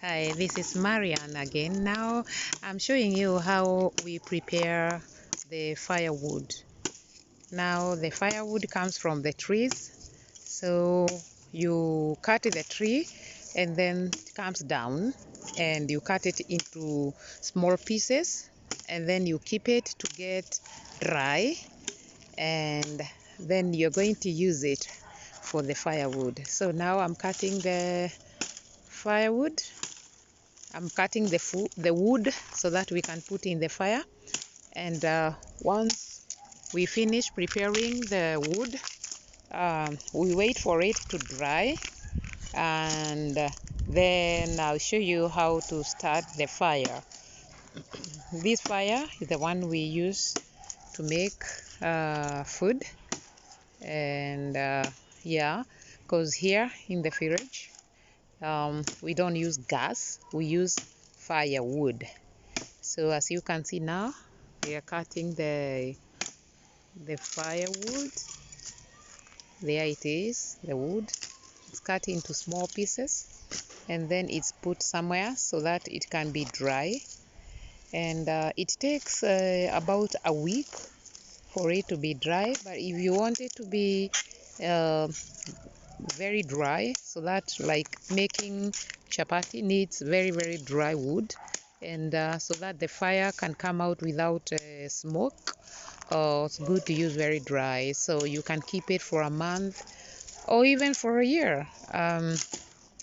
Hi, this is Marian again. Now I'm showing you how we prepare the firewood. Now the firewood comes from the trees. So you cut the tree and then it comes down and you cut it into small pieces and then you keep it to get dry and then you're going to use it for the firewood. So now I'm cutting the firewood. I'm cutting the wood so that we can put in the fire, and once we finish preparing the wood, we wait for it to dry, and then I'll show you how to start the fire. This fire is the one we use to make food, and yeah, because here in the village we don't use gas, we use firewood. So as you can see now, we are cutting the firewood. There it is, the wood. It's cut into small pieces and then it's put somewhere so that it can be dry. And it takes about a week for it to be dry. But if you want it to be very dry, so that like making chapati needs very dry wood, and so that the fire can come out without smoke, it's good to use very dry, so you can keep it for a month or even for a year.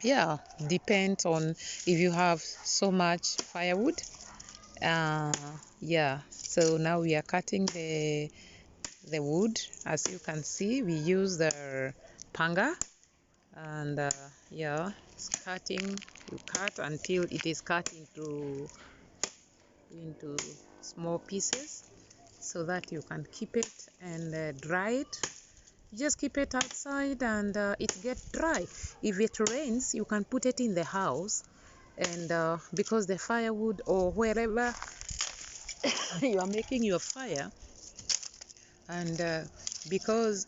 Yeah, depends on if you have so much firewood. Yeah, so now we are cutting the wood. As you can see, we use the panga, and yeah, it's cutting. You cut until it is cut into small pieces so that you can keep it and dry it. You just keep it outside and it gets dry. If it rains, you can put it in the house, and because the firewood or wherever you are making your fire, and because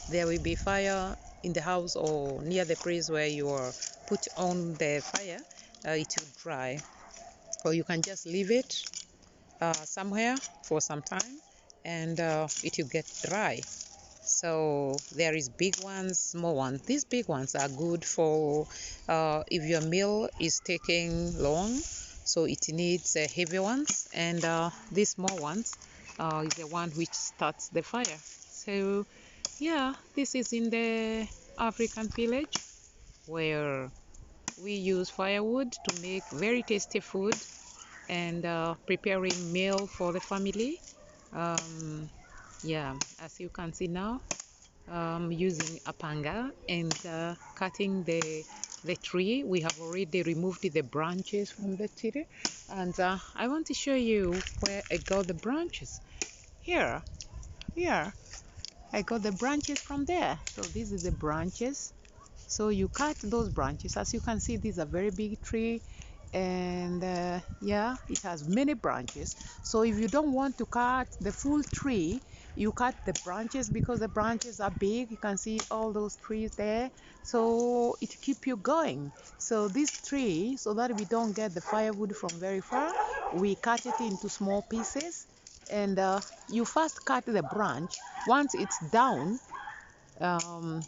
there will be fire in the house or near the place where you are put on the fire, it will dry, or you can just leave it somewhere for some time and it will get dry. So there is big ones, small ones. These big ones are good for if your meal is taking long, so it needs heavy ones, and these small ones is the one which starts the fire. So yeah, this is in the African village where we use firewood to make very tasty food and preparing meal for the family. Yeah, as you can see now, using a panga and cutting the tree. We have already removed the branches from the tree, and I want to show you where I got the branches. Here, here, I got the branches from there. So this is the branches. So you cut those branches. As you can see, this is a very big tree, and yeah, it has many branches. So if you don't want to cut the full tree, you cut the branches, because the branches are big. You can see all those trees there, so it keep you going. So this tree, so that we don't get the firewood from very far, we cut it into small pieces, and you first cut the branch. Once it's down, um,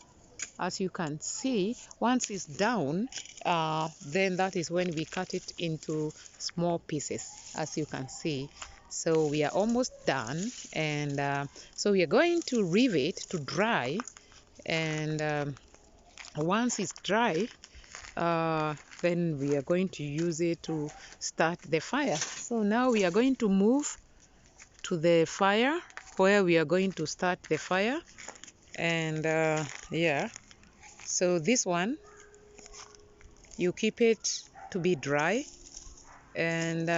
as you can see, once it's down, then that is when we cut it into small pieces, as you can see. So we are almost done, and so we are going to leave it to dry, and once it's dry, then we are going to use it to start the fire. So now we are going to move to the fire where we are going to start the fire, and yeah, so this one, you keep it to be dry, and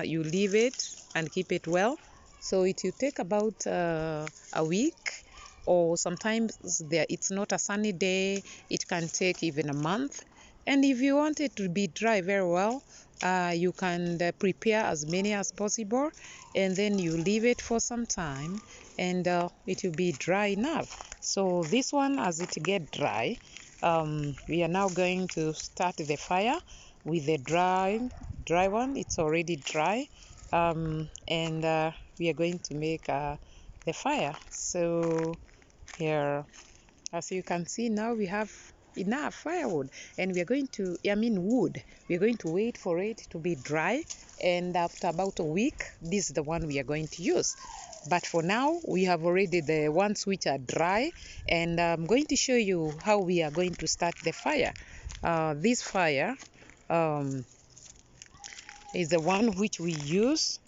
you leave it and keep it well. So it will take about a week, or sometimes it's not a sunny day, it can take even a month. And if you want it to be dry very well, you can prepare as many as possible, and then you leave it for some time, and it will be dry enough. So this one, as it get dry, we are now going to start the fire, with the dry one. It's already dry, and we are going to make the fire. So here, as you can see, now we have enough firewood, and we are going to, wood. We are going to wait for it to be dry, and after about a week, this is the one we are going to use. But for now, we have already the ones which are dry, and I'm going to show you how we are going to start the fire. This fire is the one which we use,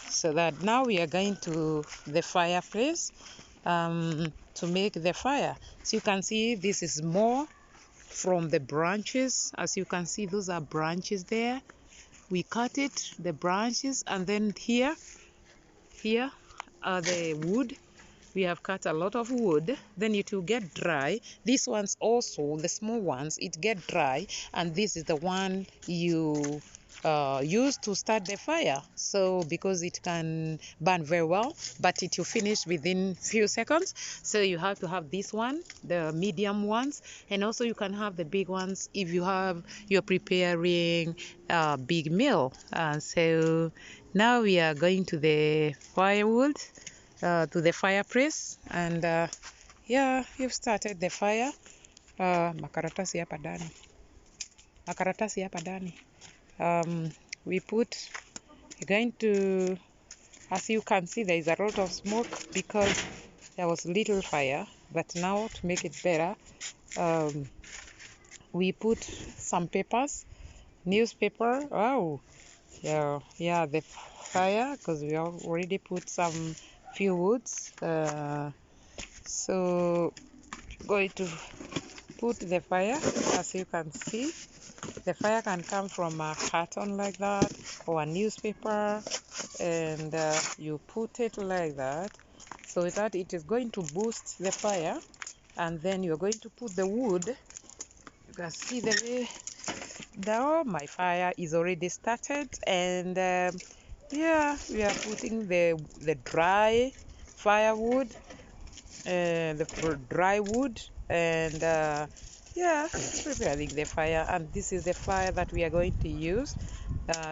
so that now we are going to the fireplace to make the fire. So you can see this is more from the branches. As you can see, those are branches there. We cut it, the branches, and then here are the wood. We have cut a lot of wood, then it will get dry. These ones also, the small ones, it get dry, and this is the one you use to start the fire. So because it can burn very well, but it will finish within few seconds. So you have to have this one, the medium ones, and also you can have the big ones if you're preparing a big meal. So now we are going to the firewood, to the fireplace, and yeah, you've started the fire. Makaratasi hapa ndani, makaratasi hapa ndani. We put, you're going to, as you can see, there is a lot of smoke because there was little fire, but now to make it better, we put some papers, newspaper. Wow, yeah, the fire, because we already put some few woods. So going to put the fire. As you can see, the fire can come from a carton like that or a newspaper, and you put it like that so that it is going to boost the fire. And then you're going to put the wood. You can see the way now my fire is already started, and yeah, we are putting the dry firewood, the dry wood, and yeah, preparing the fire. And this is the fire that we are going to use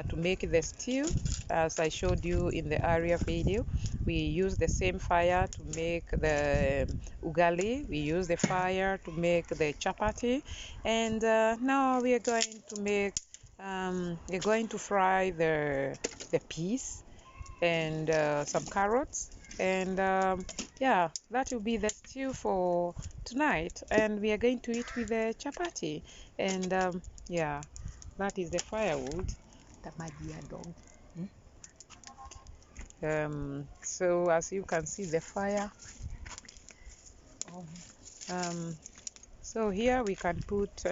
to make the stew. As I showed you in the earlier video, we use the same fire to make the ugali. We use the fire to make the chapati, and now we are going to make we're going to fry the peas and some carrots, and yeah, that will be the stew for tonight, and we are going to eat with the chapati. And yeah, that is the firewood. The magia dog. So as you can see, the fire. So here we can put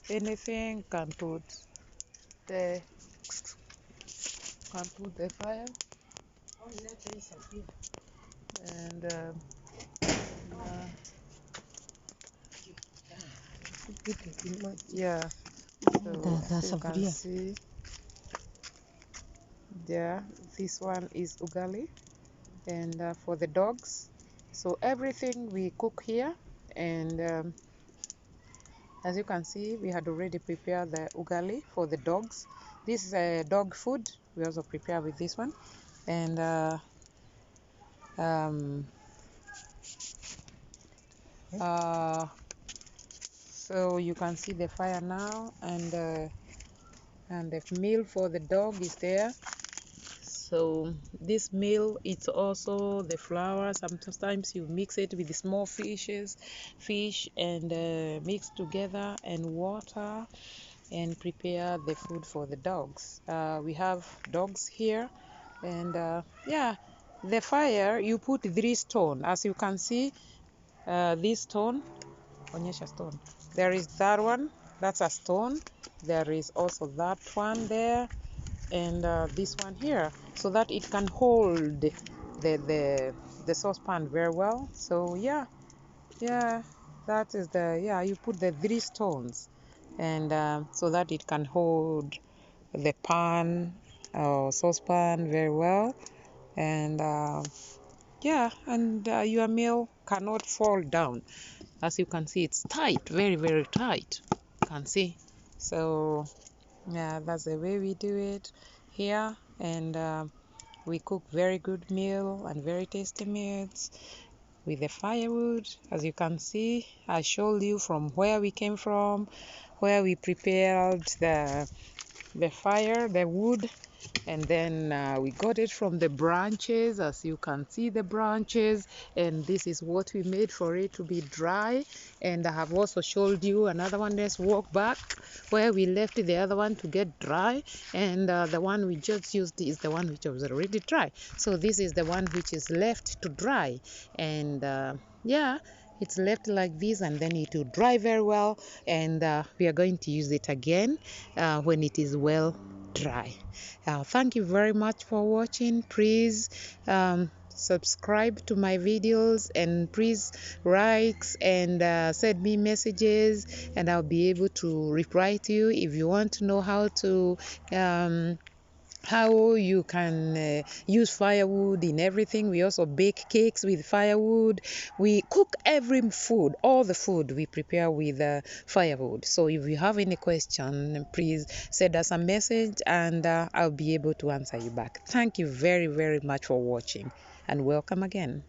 anything. Can put the fire, and yeah, so you can see there, this one is ugali, and for the dogs, so everything we cook here. And as you can see, we had already prepared the ugali for the dogs. This is dog food. We also prepare with this one, and so you can see the fire now, and the meal for the dog is there. So this meal, it's also the flour. Sometimes you mix it with the small fish, and mix together, and water, and prepare the food for the dogs. We have dogs here, and yeah, the fire, you put 3 stone. As you can see, this stone, onyesha stone. There is that one, that's a stone. There is also that one there, and this one here, so that it can hold the saucepan very well. So yeah, that is you put the 3 stones, and so that it can hold the pan or saucepan very well. And yeah, and your meal cannot fall down. As you can see, it's tight, very, very tight, you can see. So Yeah, that's the way we do it here, and we cook very good meal and very tasty meals with the firewood. As you can see, I showed you from where we came from, where we prepared the fire, the wood, and then we got it from the branches. As you can see, the branches, and this is what we made for it to be dry. And I have also showed you another one. Let's walk back where we left the other one to get dry, and the one we just used is the one which was already dry. So this is the one which is left to dry, and yeah, it's left like this, and then it will dry very well, and we are going to use it again when it is well dry. Thank you very much for watching. Please subscribe to my videos, and please likes and send me messages, and I'll be able to reply to you. If you want to know how you can use firewood in everything, we also bake cakes with firewood. We cook every food, all the food we prepare with firewood. So if you have any question, please send us a message, and I'll be able to answer you back. Thank you very, very much for watching, and welcome again.